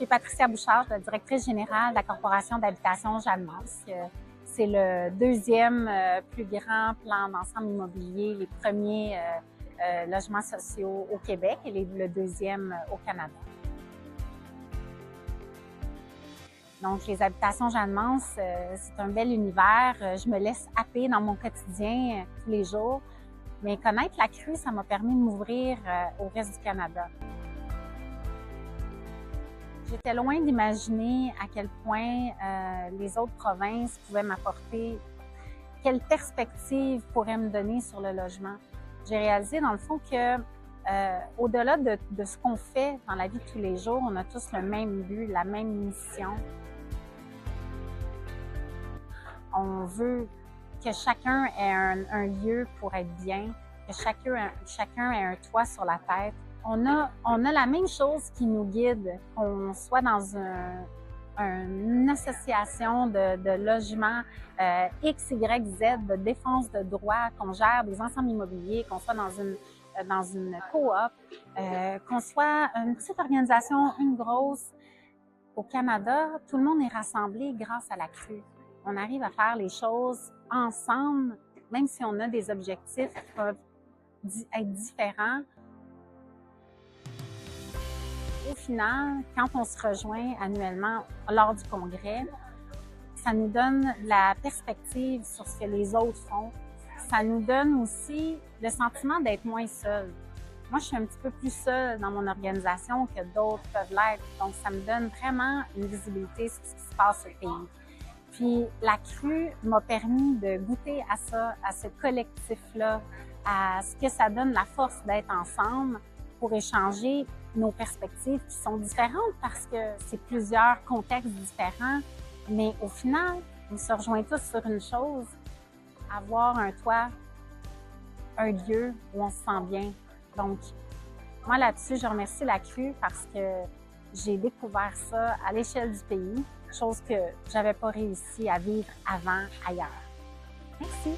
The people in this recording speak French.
suis Patricia Bouchard, la directrice générale de la Corporation d'habitation Jeanne-Mance. C'est le deuxième plus grand plan d'ensemble immobilier, les premiers logements sociaux au Québec et le deuxième au Canada. Donc, les habitations Jeanne-Mance, c'est un bel univers. Je me laisse happer dans mon quotidien tous les jours. Mais connaître la crue, ça m'a permis de m'ouvrir au reste du Canada. J'étais loin d'imaginer à quel point les autres provinces pouvaient m'apporter, quelle perspective pourraient me donner sur le logement. J'ai réalisé dans le fond que au-delà de ce qu'on fait dans la vie de tous les jours, on a tous le même but, la même mission. On veut que chacun ait un lieu pour être bien, que chacun ait un toit sur la tête. On a la même chose qui nous guide, qu'on soit dans une association de logements X, Y, Z, de défense de droits, qu'on gère des ensembles immobiliers, qu'on soit dans une coop, qu'on soit une petite organisation, une grosse. Au Canada, tout le monde est rassemblé grâce à la crue. On arrive à faire les choses ensemble, même si on a des objectifs qui peuvent être différents. Au final, quand on se rejoint annuellement lors du congrès, ça nous donne la perspective sur ce que les autres font. Ça nous donne aussi le sentiment d'être moins seul. Moi, je suis un petit peu plus seule dans mon organisation que d'autres peuvent l'être. Donc, ça me donne vraiment une visibilité sur ce qui se passe au pays. Puis, la crue m'a permis de goûter à ça, à ce collectif-là, à ce que ça donne la force d'être ensemble pour échanger nos perspectives qui sont différentes parce que c'est plusieurs contextes différents. Mais au final, on se rejoint tous sur une chose, avoir un toit, un lieu où on se sent bien. Donc, moi là-dessus, je remercie la crue parce que j'ai découvert ça à l'échelle du pays, chose que j'avais pas réussi à vivre avant ailleurs. Merci.